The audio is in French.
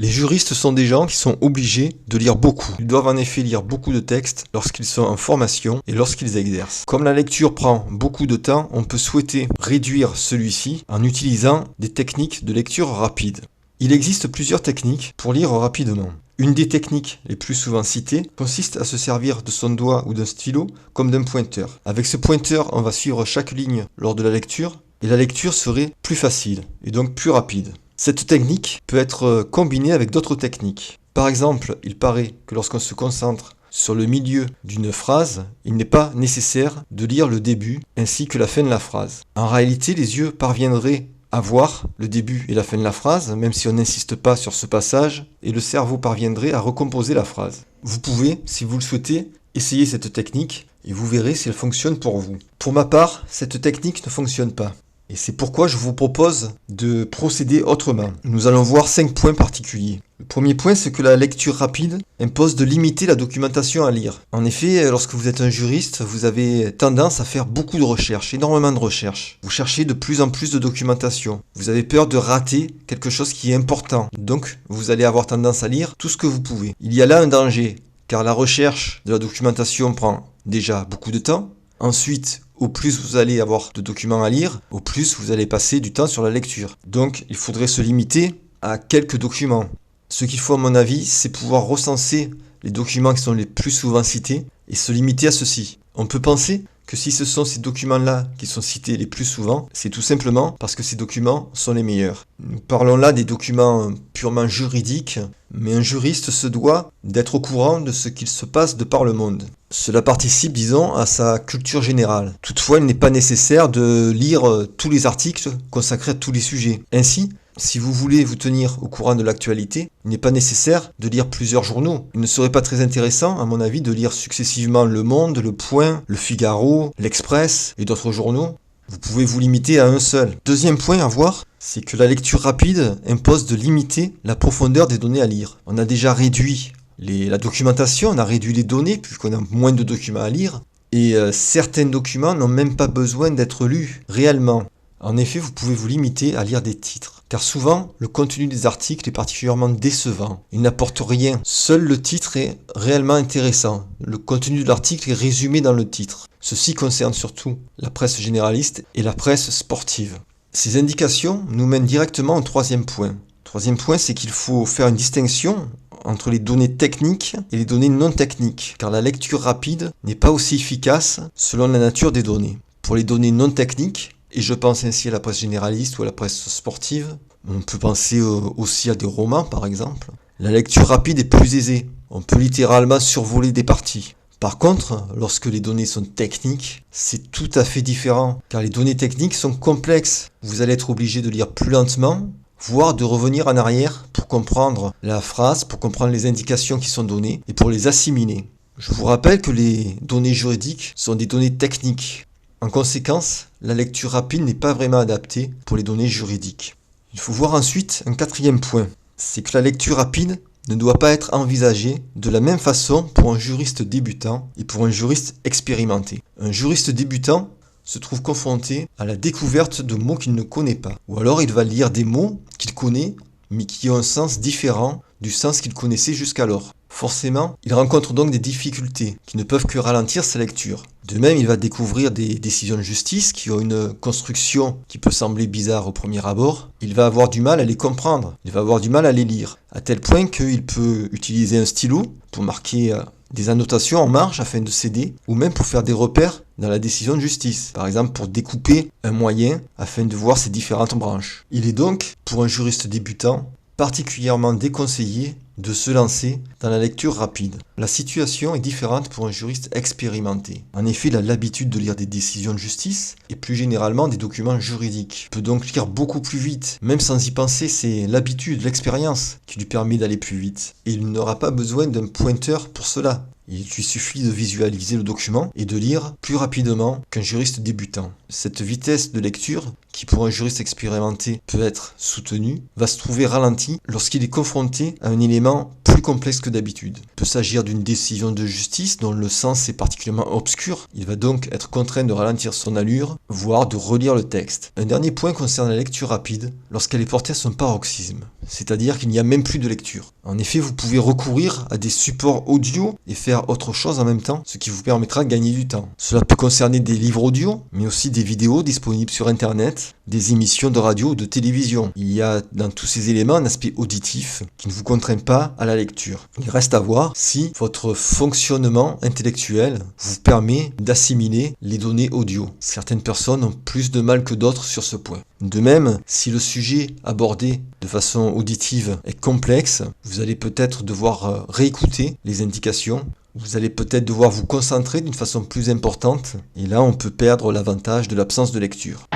Les juristes sont des gens qui sont obligés de lire beaucoup. Ils doivent en effet lire beaucoup de textes lorsqu'ils sont en formation et lorsqu'ils exercent. Comme la lecture prend beaucoup de temps, on peut souhaiter réduire celui-ci en utilisant des techniques de lecture rapide. Il existe plusieurs techniques pour lire rapidement. Une des techniques les plus souvent citées consiste à se servir de son doigt ou d'un stylo comme d'un pointeur. Avec ce pointeur, on va suivre chaque ligne lors de la lecture et la lecture serait plus facile et donc plus rapide. Cette technique peut être combinée avec d'autres techniques. Par exemple, il paraît que lorsqu'on se concentre sur le milieu d'une phrase, il n'est pas nécessaire de lire le début ainsi que la fin de la phrase. En réalité, les yeux parviendraient à voir le début et la fin de la phrase, même si on n'insiste pas sur ce passage, et le cerveau parviendrait à recomposer la phrase. Vous pouvez, si vous le souhaitez, essayer cette technique et vous verrez si elle fonctionne pour vous. Pour ma part, cette technique ne fonctionne pas. Et c'est pourquoi je vous propose de procéder autrement. Nous allons voir 5 points particuliers. Le premier point, c'est que la lecture rapide impose de limiter la documentation à lire. En effet, lorsque vous êtes un juriste, vous avez tendance à faire beaucoup de recherches, énormément de recherches. Vous cherchez de plus en plus de documentation. Vous avez peur de rater quelque chose qui est important. Donc, vous allez avoir tendance à lire tout ce que vous pouvez. Il y a là un danger, car la recherche de la documentation prend déjà beaucoup de temps. Ensuite, au plus vous allez avoir de documents à lire, au plus vous allez passer du temps sur la lecture. Donc, il faudrait se limiter à quelques documents. Ce qu'il faut, à mon avis, c'est pouvoir recenser les documents qui sont les plus souvent cités et se limiter à ceux-ci. On peut penser que si ce sont ces documents-là qui sont cités les plus souvent, c'est tout simplement parce que ces documents sont les meilleurs. Nous parlons là des documents purement juridiques, mais un juriste se doit d'être au courant de ce qu'il se passe de par le monde. Cela participe, disons, à sa culture générale. Toutefois, il n'est pas nécessaire de lire tous les articles consacrés à tous les sujets. Ainsi, si vous voulez vous tenir au courant de l'actualité, il n'est pas nécessaire de lire plusieurs journaux. Il ne serait pas très intéressant, à mon avis, de lire successivement Le Monde, Le Point, Le Figaro, L'Express et d'autres journaux. Vous pouvez vous limiter à un seul. Deuxième point à voir, c'est que la lecture rapide impose de limiter la profondeur des données à lire. On a déjà réduit la documentation, on a réduit les données puisqu'on a moins de documents à lire. Et certains documents n'ont même pas besoin d'être lus réellement. En effet, vous pouvez vous limiter à lire des titres, car souvent, le contenu des articles est particulièrement décevant. Il n'apporte rien. Seul le titre est réellement intéressant. Le contenu de l'article est résumé dans le titre. Ceci concerne surtout la presse généraliste et la presse sportive. Ces indications nous mènent directement au troisième point. Troisième point, c'est qu'il faut faire une distinction entre les données techniques et les données non techniques, car la lecture rapide n'est pas aussi efficace selon la nature des données. Pour les données non techniques, et je pense ainsi à la presse généraliste ou à la presse sportive, on peut penser aussi à des romans par exemple, la lecture rapide est plus aisée. On peut littéralement survoler des parties. Par contre, lorsque les données sont techniques, c'est tout à fait différent, car les données techniques sont complexes. Vous allez être obligé de lire plus lentement, voire de revenir en arrière pour comprendre la phrase, pour comprendre les indications qui sont données et pour les assimiler. Je vous rappelle que les données juridiques sont des données techniques. En conséquence, la lecture rapide n'est pas vraiment adaptée pour les données juridiques. Il faut voir ensuite un quatrième point, c'est que la lecture rapide ne doit pas être envisagée de la même façon pour un juriste débutant et pour un juriste expérimenté. Un juriste débutant se trouve confronté à la découverte de mots qu'il ne connaît pas. Ou alors il va lire des mots qu'il connaît, mais qui ont un sens différent du sens qu'il connaissait jusqu'alors. Forcément, il rencontre donc des difficultés qui ne peuvent que ralentir sa lecture. De même, il va découvrir des décisions de justice qui ont une construction qui peut sembler bizarre au premier abord. Il va avoir du mal à les comprendre, il va avoir du mal à les lire, à tel point qu'il peut utiliser un stylo pour marquer des annotations en marge afin de s'aider, ou même pour faire des repères dans la décision de justice, par exemple pour découper un moyen afin de voir ses différentes branches. Il est donc, pour un juriste débutant, particulièrement déconseillé de se lancer dans la lecture rapide. La situation est différente pour un juriste expérimenté. En effet, il a l'habitude de lire des décisions de justice et plus généralement des documents juridiques. Il peut donc lire beaucoup plus vite, même sans y penser, c'est l'habitude, l'expérience qui lui permet d'aller plus vite. Et il n'aura pas besoin d'un pointeur pour cela. Il lui suffit de visualiser le document et de lire plus rapidement qu'un juriste débutant. Cette vitesse de lecture, qui pour un juriste expérimenté peut être soutenue, va se trouver ralentie lorsqu'il est confronté à un élément plus complexe que d'habitude. Il peut s'agir d'une décision de justice dont le sens est particulièrement obscur. Il va donc être contraint de ralentir son allure, voire de relire le texte. Un dernier point concerne la lecture rapide lorsqu'elle est portée à son paroxysme. c'est-à-dire qu'il n'y a même plus de lecture. En effet, vous pouvez recourir à des supports audio et faire autre chose en même temps, ce qui vous permettra de gagner du temps. Cela peut concerner des livres audio, mais aussi des vidéos disponibles sur Internet, des émissions de radio ou de télévision. Il y a dans tous ces éléments un aspect auditif qui ne vous contraint pas à la lecture. Il reste à voir si votre fonctionnement intellectuel vous permet d'assimiler les données audio. Certaines personnes ont plus de mal que d'autres sur ce point. De même, si le sujet abordé de façon auditive est complexe, vous allez peut-être devoir réécouter les indications. Vous allez peut-être devoir vous concentrer d'une façon plus importante. Et là, on peut perdre l'avantage de l'absence de lecture.